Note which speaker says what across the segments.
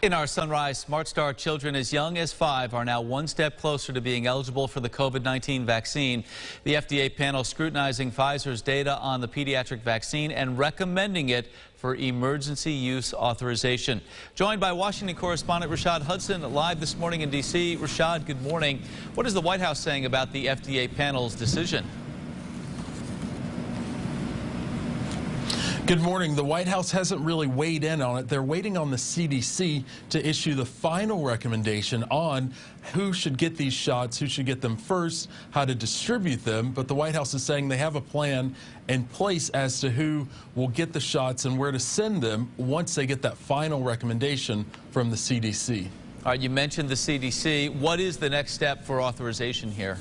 Speaker 1: In our Sunrise Smart Start, children as young as 5 are now one step closer to being eligible for the COVID-19 vaccine. The FDA panel scrutinizing Pfizer's data on the pediatric vaccine and recommending it for emergency use authorization. Joined by Washington correspondent Rashad Hudson live this morning in D.C. Rashad, good morning. What is the White House saying about the FDA panel's decision?
Speaker 2: Good morning. The White House hasn't really weighed in on it. They're waiting on the CDC to issue the final recommendation on who should get these shots, who should get them first, how to distribute them. But the White House is saying they have a plan in place as to who will get the shots and where to send them once they get that final recommendation from the CDC.
Speaker 1: All right, you mentioned the CDC. What is the next step for authorization here?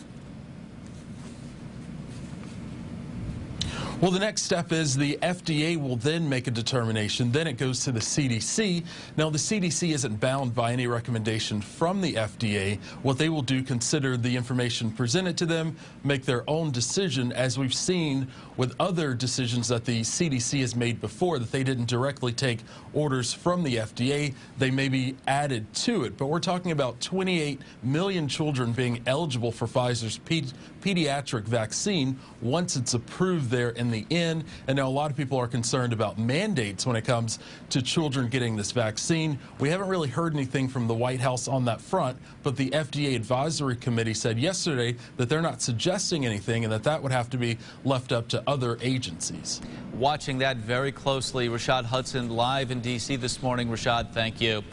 Speaker 2: Well, the next step is the FDA will then make a determination. Then it goes to the CDC. Now, the CDC isn't bound by any recommendation from the FDA. What they will do, consider the information presented to them, make their own decision, as we've seen with other decisions that the CDC has made before, that they didn't directly take orders from the FDA. They may be added to it. But we're talking about 28 million children being eligible for Pfizer's pediatric vaccine once it's approved there in the end. And now a lot of people are concerned about mandates when it comes to children getting this vaccine. We haven't really heard anything from the White House on that front, but the FDA Advisory Committee said yesterday that they're not suggesting anything and that would have to be left up to other agencies.
Speaker 1: Watching that very closely, Rashad Hudson live in D.C. this morning. Rashad, thank you.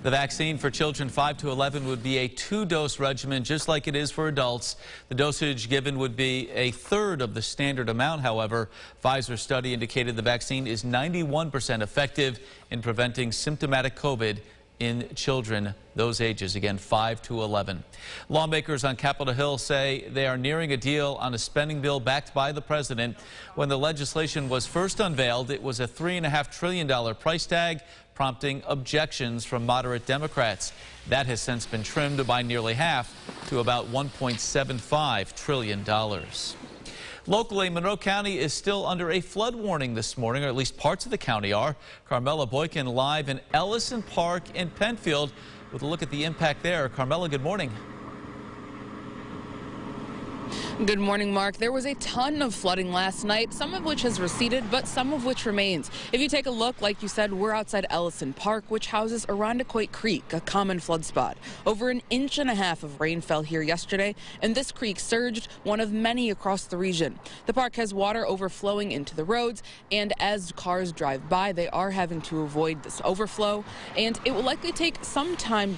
Speaker 1: The vaccine for children 5 to 11 would be a 2-dose regimen, just like it is for adults. The dosage given would be a third of the standard amount. However, Pfizer's study indicated the vaccine is 91% effective in preventing symptomatic COVID in children those ages, again 5 to 11. Lawmakers on Capitol Hill say they are nearing a deal on a spending bill backed by the president. When the legislation was first unveiled, it was a $3.5 trillion price tag, prompting objections from moderate Democrats. That has since been trimmed by nearly half to about $1.75 trillion. Locally, Monroe County is still under a flood warning this morning, or at least parts of the county are. Carmela Boykin live in Ellison Park in Penfield with a look at the impact there. Carmela, good morning.
Speaker 3: Good morning, Mark. There was a ton of flooding last night, some of which has receded, but some of which remains. If you take a look, like you said, we're outside Ellison Park, which houses Irondequoit Creek, a common flood spot. Over 1.5 inches of rain fell here yesterday, and this creek surged, one of many across the region. The park has water overflowing into the roads, and as cars drive by, they are having to avoid this overflow, and it will likely take some time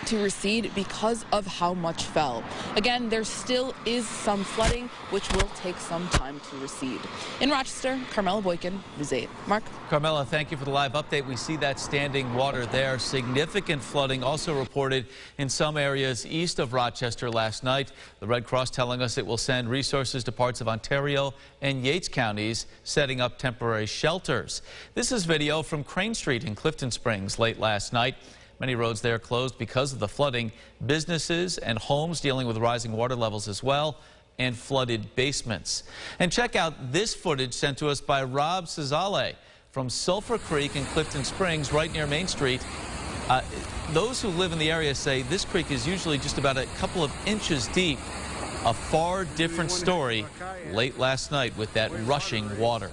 Speaker 3: to recede because of how much fell. Again, there still is some flooding, which will take some time to recede. In Rochester, Carmela Boykin, News 8. Mark?
Speaker 1: Carmela, thank you for the live update. We see that standing water there. Significant flooding also reported in some areas east of Rochester last night. The Red Cross telling us it will send resources to parts of Ontario and Yates counties, setting up temporary shelters. This is video from Crane Street in Clifton Springs late last night. Many roads there closed because of the flooding. Businesses and homes dealing with rising water levels as well, and flooded basements. And check out this footage sent to us by Rob Cesale from Sulphur Creek in Clifton Springs, right near Main Street. Those who live in the area say this creek is usually just about a couple of inches deep. A far different story late last night with that rushing water.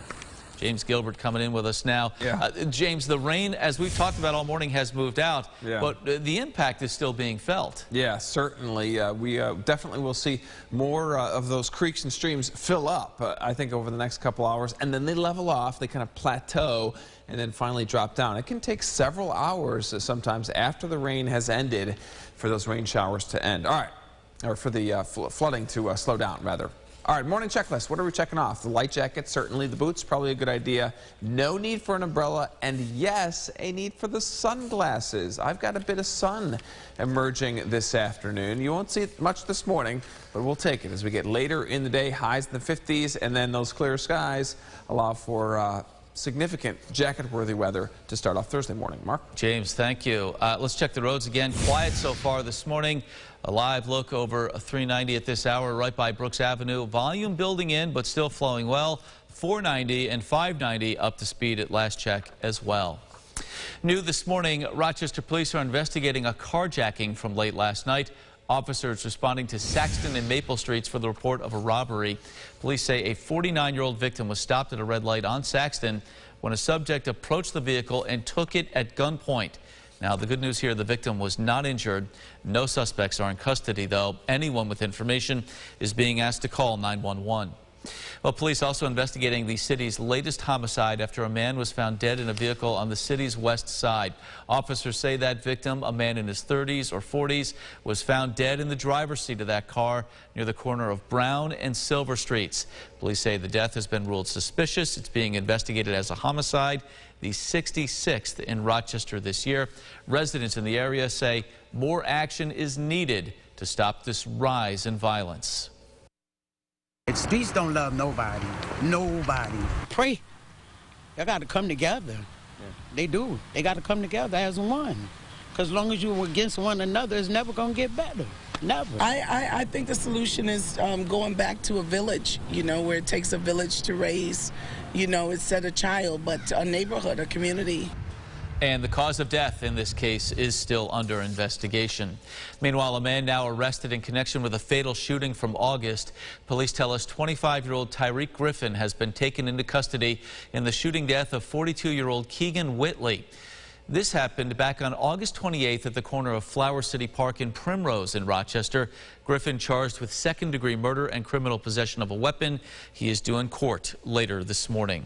Speaker 1: James Gilbert coming in with us now.
Speaker 4: Yeah.
Speaker 1: James, the rain, as we've talked about all morning, has moved out, but the impact is still being felt.
Speaker 4: Yeah, certainly. We definitely will see more of those creeks and streams fill up, I think, over the next couple hours, and then they level off, they kind of plateau, and then finally drop down. It can take several hours sometimes after the rain has ended for those rain showers to end. All right, or for the flooding to slow down, rather. All right, morning checklist. What are we checking off? The light jacket, certainly. The boots, probably a good idea. No need for an umbrella. And yes, a need for the sunglasses. I've got a bit of sun emerging this afternoon. You won't see it much this morning, but we'll take it as we get later in the day. Highs in the 50s, and then those clear skies allow for significant jacket-worthy weather to start off Thursday morning. Mark?
Speaker 1: James, thank you. Let's check the roads again. Quiet so far this morning. A live look over 390 at this hour right by Brooks Avenue. Volume building in, but still flowing well. 490 and 590 up to speed at last check as well. New this morning, Rochester police are investigating a carjacking from late last night. Officers responding to Saxton and Maple Streets for the report of a robbery. Police say a 49-year-old victim was stopped at a red light on Saxton when a subject approached the vehicle and took it at gunpoint. Now, the good news here, the victim was not injured. No suspects are in custody, though. Anyone with information is being asked to call 911. Well, police also investigating the city's latest homicide after a man was found dead in a vehicle on the city's west side. Officers say that victim, a man in his 30s or 40s, was found dead in the driver's seat of that car near the corner of Brown and Silver Streets. Police say the death has been ruled suspicious. It's being investigated as a homicide, the 66th in Rochester this year. Residents in the area say more action is needed to stop this rise in violence.
Speaker 5: Streets don't love nobody. Nobody. Pray. They got to come together. Yeah. They do. They got to come together as one. Because as long as you're against one another, it's never going to get better. Never.
Speaker 6: I think the solution is going back to a village, where it takes a village to raise, instead of a child, but a neighborhood, a community.
Speaker 1: And the cause of death in this case is still under investigation. Meanwhile, a man now arrested in connection with a fatal shooting from August. Police tell us 25-year-old Tyreek Griffin has been taken into custody in the shooting death of 42-year-old Keegan Whitley. This happened back on August 28th at the corner of Flower City Park and Primrose in Rochester. Griffin charged with second-degree murder and criminal possession of a weapon. He is due in court later this morning.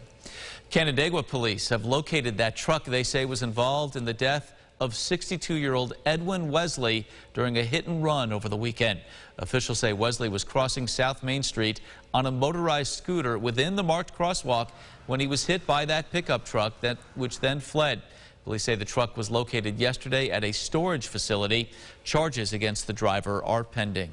Speaker 1: Canandaigua police have located that truck they say was involved in the death of 62-year-old Edwin Wesley during a hit-and-run over the weekend. Officials say Wesley was crossing South Main Street on a motorized scooter within the marked crosswalk when he was hit by that pickup truck which then fled. Police say the truck was located yesterday at a storage facility. Charges against the driver are pending.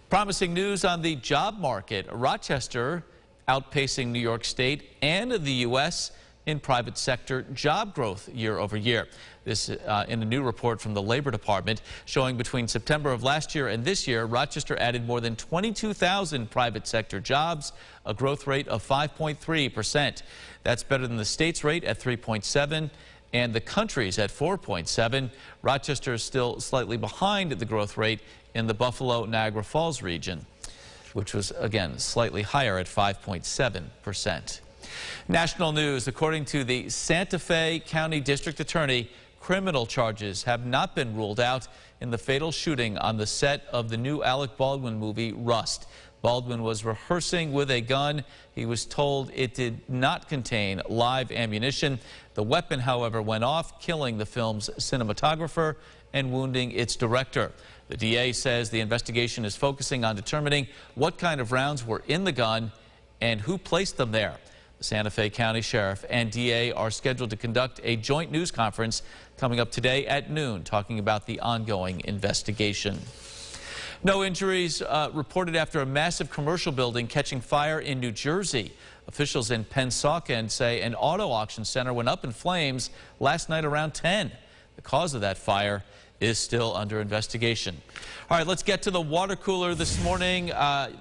Speaker 1: Promising news on the job market. Rochester outpacing New York State and the U.S. in private sector job growth year over year. This in a new report from the Labor Department showing between September of last year and this year, Rochester added more than 22,000 private sector jobs, a growth rate of 5.3%. That's better than the state's rate at 3.7% and the country's at 4.7%. Rochester is still slightly behind the growth rate in the Buffalo-Niagara Falls region, which was, again, slightly higher at 5.7%. National news, according to the Santa Fe County District Attorney, criminal charges have not been ruled out in the fatal shooting on the set of the new Alec Baldwin movie, Rust. Baldwin was rehearsing with a gun. He was told it did not contain live ammunition. The weapon, however, went off, killing the film's cinematographer and wounding its director. The DA says the investigation is focusing on determining what kind of rounds were in the gun and who placed them there. The Santa Fe County Sheriff and DA are scheduled to conduct a joint news conference coming up today at noon, talking about the ongoing investigation. No injuries reported after a massive commercial building catching fire in New Jersey. Officials in Pennsauken say an auto auction center went up in flames last night around 10. The cause of that fire is still under investigation. All right, let's get to the water cooler this morning.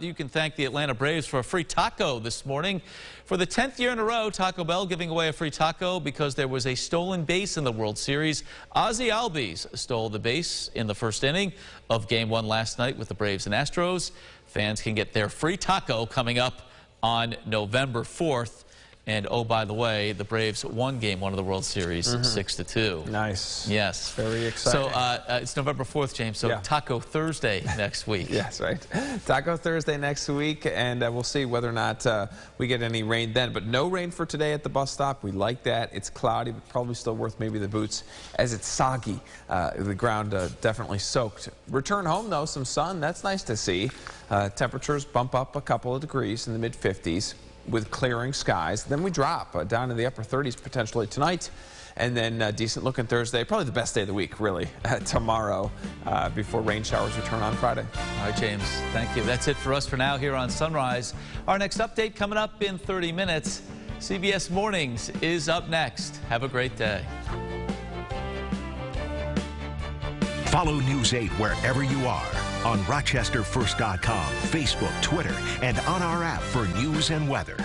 Speaker 1: You can thank the Atlanta Braves for a free taco this morning. For the 10th year in a row, Taco Bell giving away a free taco because there was a stolen base in the World Series. Ozzie Albies stole the base in the first inning of Game 1 last night with the Braves and Astros. Fans can get their free taco coming up on November 4th. And, oh, by the way, the Braves won Game 1 of the World Series 6-2.
Speaker 4: Nice.
Speaker 1: Yes.
Speaker 4: Very exciting.
Speaker 1: So it's November 4th, James, so yeah. Taco Thursday next week.
Speaker 4: Yes, right. Taco Thursday next week, and we'll see whether or not we get any rain then. But no rain for today at the bus stop. We like that. It's cloudy, but probably still worth maybe the boots as it's soggy. The ground definitely soaked. Return home, though, some sun. That's nice to see. Temperatures bump up a couple of degrees in the mid-50s. With clearing skies. Then we drop down to the upper 30s potentially tonight, and then decent looking Thursday, probably the best day of the week really, tomorrow before rain showers return on Friday.
Speaker 1: All right, James, thank you. That's it for us for now here on Sunrise. Our next update coming up in 30 minutes. CBS Mornings is up next. Have a great day.
Speaker 7: Follow News 8 wherever you are on RochesterFirst.com, Facebook, Twitter, and on our app for news and weather.